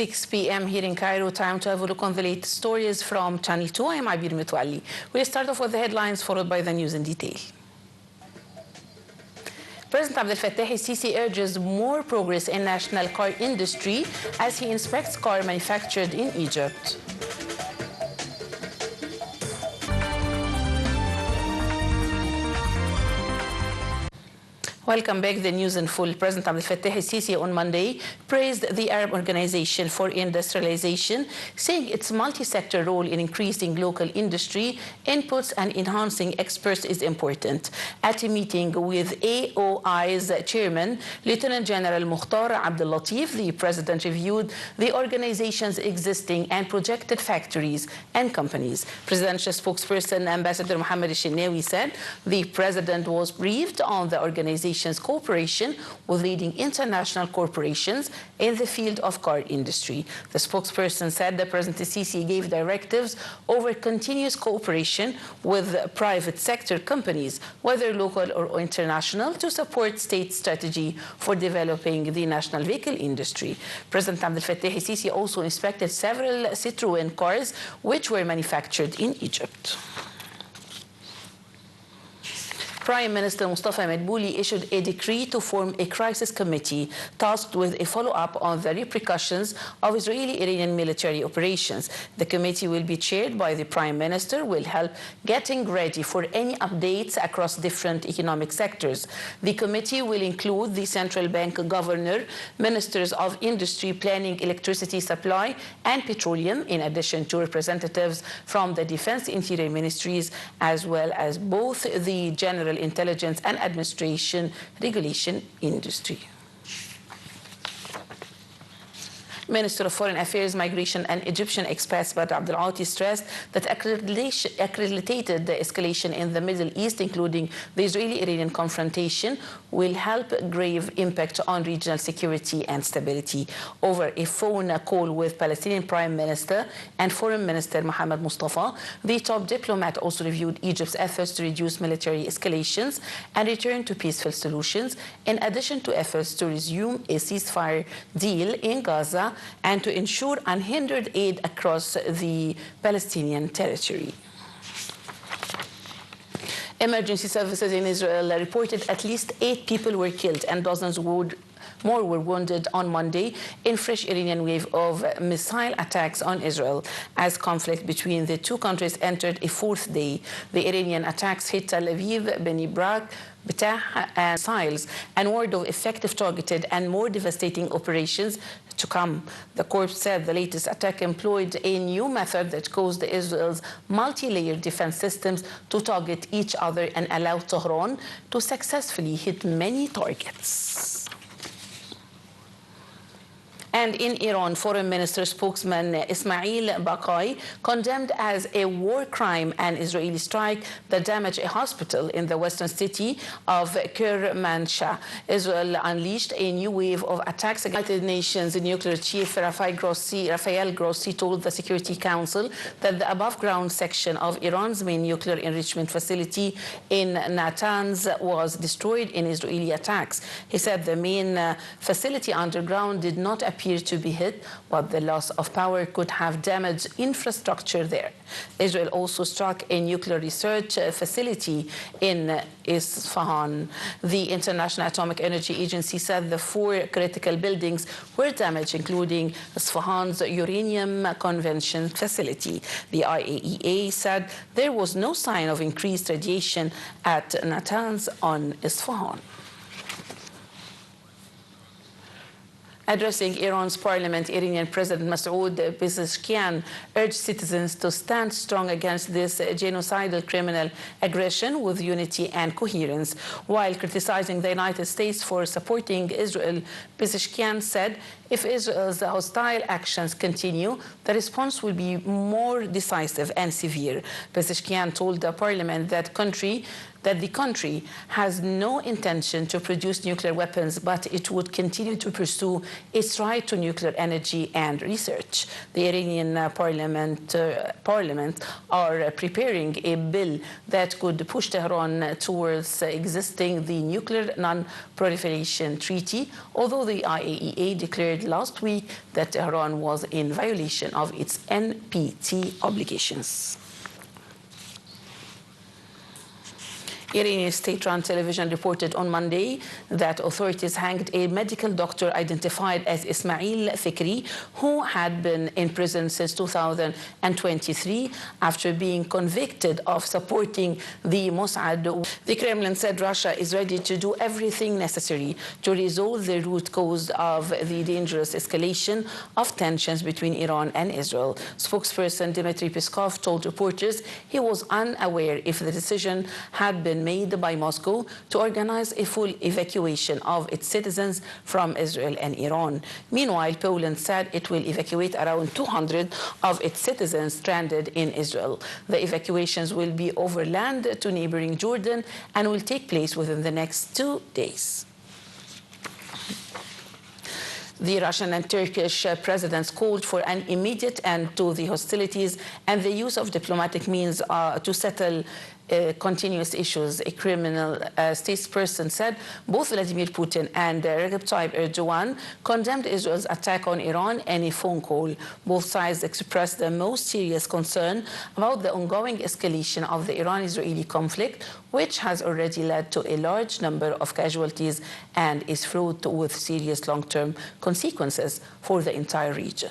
6 p.m. here in Cairo. Time to have a look on the latest stories from Channel 2. I am Abir Mitwali. We'll start off with the headlines, followed by the news in detail. President Abdel Fattah al-Sisi urges more progress in national car industry as he inspects car manufactured in Egypt. Welcome back. The news in full. President Abdel Fattah al-Sisi on Monday praised the Arab Organization for Industrialization, saying its multi-sector role in increasing local industry inputs and enhancing exports is important. At a meeting with AOI's chairman, Lieutenant General Mukhtar Abdel Latif, the president reviewed the organization's existing and projected factories and companies. Presidential spokesperson Ambassador Mohammed al-Shenawi said the president was briefed on the organization's cooperation with leading international corporations in the field of car industry. The spokesperson said that President al-Sisi gave directives over continuous cooperation with private sector companies, whether local or international, to support state strategy for developing the national vehicle industry. President Abdel Fattah al-Sisi also inspected several Citroën cars which were manufactured in Egypt. Prime Minister Mustafa Madbouli issued a decree to form a crisis committee tasked with a follow-up on the repercussions of Israeli-Iranian military operations. The committee will be chaired by the Prime Minister, will help getting ready for any updates across different economic sectors. The committee will include the central bank governor, ministers of industry, planning, electricity supply, and petroleum, in addition to representatives from the defense interior ministries, as well as both the general intelligence and administration regulation industry. Minister of Foreign Affairs, Migration and Egyptian expats Badr Abdel Aati stressed that accredited the escalation in the Middle East, including the Israeli-Iranian confrontation, will help grave impact on regional security and stability. Over a phone call with Palestinian Prime Minister and Foreign Minister Mohammed Mustafa, the top diplomat also reviewed Egypt's efforts to reduce military escalations and return to peaceful solutions, in addition to efforts to resume a ceasefire deal in Gaza and to ensure unhindered aid across the Palestinian territory. Emergency services in Israel reported at least 8 people were killed and dozens more were wounded on Monday in fresh Iranian wave of missile attacks on Israel as conflict between the two countries entered a 4th day. The Iranian attacks hit Tel Aviv, Bnei Brak, Bethha, and missiles, and word of effective targeted and more devastating operations to come. The Corps said the latest attack employed a new method that caused Israel's multi-layered defense systems to target each other and allow Tehran to successfully hit many targets. And in Iran, Foreign Minister spokesman Ismail Baqai condemned as a war crime an Israeli strike that damaged a hospital in the western city of Kermanshah. Israel unleashed a new wave of attacks. United Nations nuclear chief Rafael Grossi told the Security Council that the above-ground section of Iran's main nuclear enrichment facility in Natanz was destroyed in Israeli attacks. He said the main facility underground did not appear to be hit, but the loss of power could have damaged infrastructure there. Israel also struck a nuclear research facility in Isfahan. The International Atomic Energy Agency said the 4 critical buildings were damaged, including Isfahan's uranium convention facility. The IAEA said there was no sign of increased radiation at Natanz on Isfahan. Addressing Iran's parliament, Iranian President Masoud Pezeshkian urged citizens to stand strong against this genocidal criminal aggression with unity and coherence. While criticizing the United States for supporting Israel, Pezeshkian said if Israel's hostile actions continue, the response will be more decisive and severe. Pezeshkian told the parliament that the country has no intention to produce nuclear weapons, but it would continue to pursue its right to nuclear energy and research. The Iranian parliament are preparing a bill that could push Tehran towards exiting the Nuclear Non-Proliferation Treaty, although the IAEA declared said last week that Tehran was in violation of its NPT obligations. Iranian state-run television reported on Monday that authorities hanged a medical doctor identified as Ismail Fikri, who had been in prison since 2023 after being convicted of supporting the Mossad. The Kremlin said Russia is ready to do everything necessary to resolve the root cause of the dangerous escalation of tensions between Iran and Israel. Spokesperson Dmitry Peskov told reporters he was unaware if the decision had been made by Moscow to organize a full evacuation of its citizens from Israel and Iran. Meanwhile, Poland said it will evacuate around 200 of its citizens stranded in Israel. The evacuations will be overland to neighboring Jordan and will take place within the next 2 days. The Russian and Turkish presidents called for an immediate end to the hostilities and the use of diplomatic means to settle continuous issues. A criminal statesperson said both Vladimir Putin and Recep Tayyip Erdogan condemned Israel's attack on Iran in a phone call. Both sides expressed the most serious concern about the ongoing escalation of the Iran-Israeli conflict, which has already led to a large number of casualties and is fraught with serious long-term consequences for the entire region.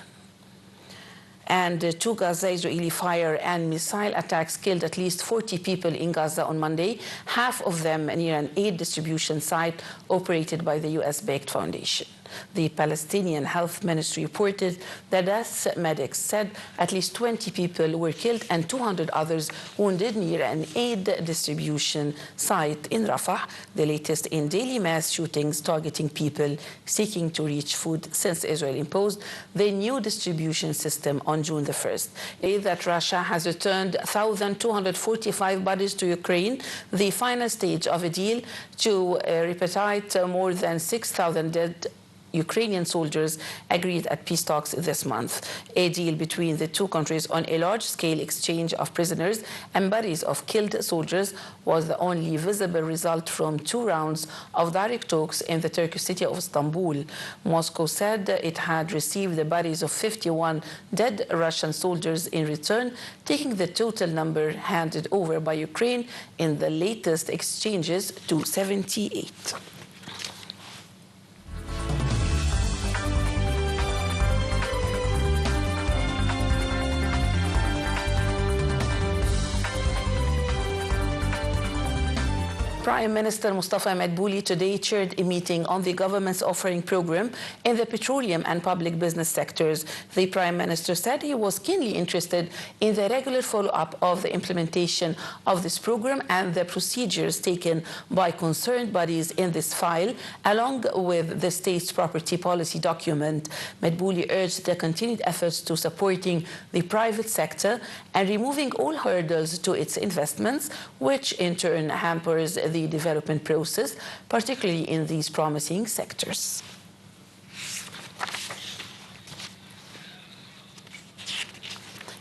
And 2 Gaza Israeli fire and missile attacks killed at least 40 people in Gaza on Monday, half of them near an aid distribution site operated by the US-backed foundation. The Palestinian Health Ministry reported that death medics said at least 20 people were killed and 200 others wounded near an aid distribution site in Rafah, the latest in daily mass shootings targeting people seeking to reach food since Israel imposed the new distribution system on June the 1st. That Russia has returned 1,245 bodies to Ukraine, the final stage of a deal to repatriate more than 6,000 dead Ukrainian soldiers agreed at peace talks this month. A deal between the two countries on a large-scale exchange of prisoners and bodies of killed soldiers was the only visible result from 2 rounds of direct talks in the Turkish city of Istanbul. Moscow said it had received the bodies of 51 dead Russian soldiers in return, taking the total number handed over by Ukraine in the latest exchanges to 78. Prime Minister Mustafa Madbouli today chaired a meeting on the government's offering program in the petroleum and public business sectors. The Prime Minister said he was keenly interested in the regular follow-up of the implementation of this program and the procedures taken by concerned bodies in this file, along with the state's property policy document. Madbouli urged the continued efforts to supporting the private sector and removing all hurdles to its investments, which in turn hampers the development process, particularly in these promising sectors.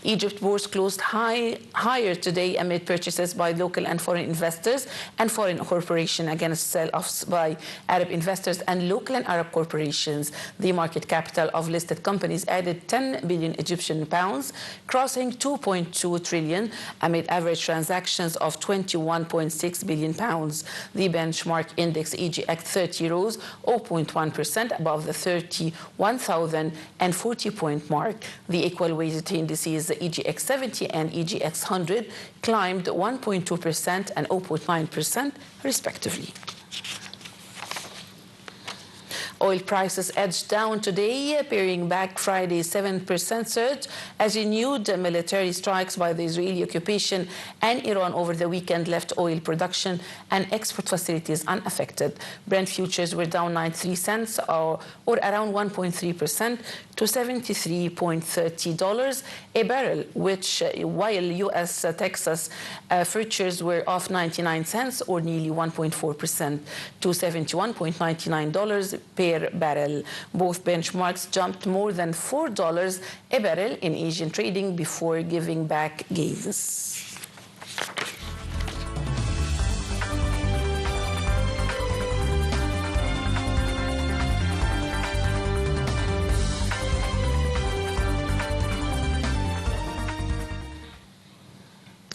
Egypt bourse closed higher today amid purchases by local and foreign investors and foreign corporations against sell-offs by Arab investors and local and Arab corporations. The market capital of listed companies added 10 billion Egyptian pounds, crossing 2.2 trillion amid average transactions of 21.6 billion pounds. The benchmark index EGX 30 rose 0.1% above the 31,040 point mark. The equal weighted indices, the EGX 70 and EGX 100, climbed 1.2% and 0.9% respectively. Oil prices edged down today, paring back Friday's 7% surge as renewed military strikes by the Israeli occupation and Iran over the weekend left oil production and export facilities unaffected. Brent futures were down 93 cents or around 1.3% to $73.30 a barrel, which while U.S. Texas futures were off 99 cents or nearly 1.4% to $71.99 per barrel. Both benchmarks jumped more than $4 a barrel in Asian trading before giving back gains.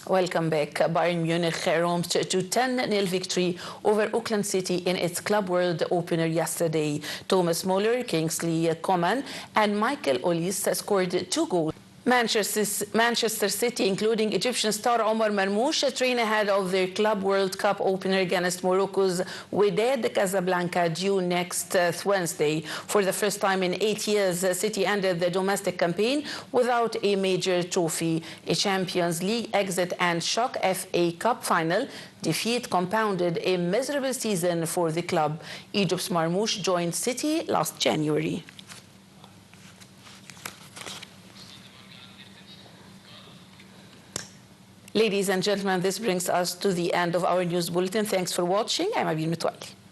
Welcome back. Bayern Munich roamed to 10-0 victory over Auckland City in its Club World opener yesterday. Thomas Muller, Kingsley Coman, and Michael Olise scored 2 goals. Manchester City, including Egyptian star Omar Marmoush, train ahead of their Club World Cup opener against Morocco's Wydad Casablanca due next Wednesday. For the first time in 8 years, City ended the domestic campaign without a major trophy. A Champions League exit and shock FA Cup final defeat compounded a miserable season for the club. Egypt's Marmoush joined City last January. Ladies and gentlemen, this brings us to the end of our news bulletin. Thanks for watching. I'm Abir Mitwali.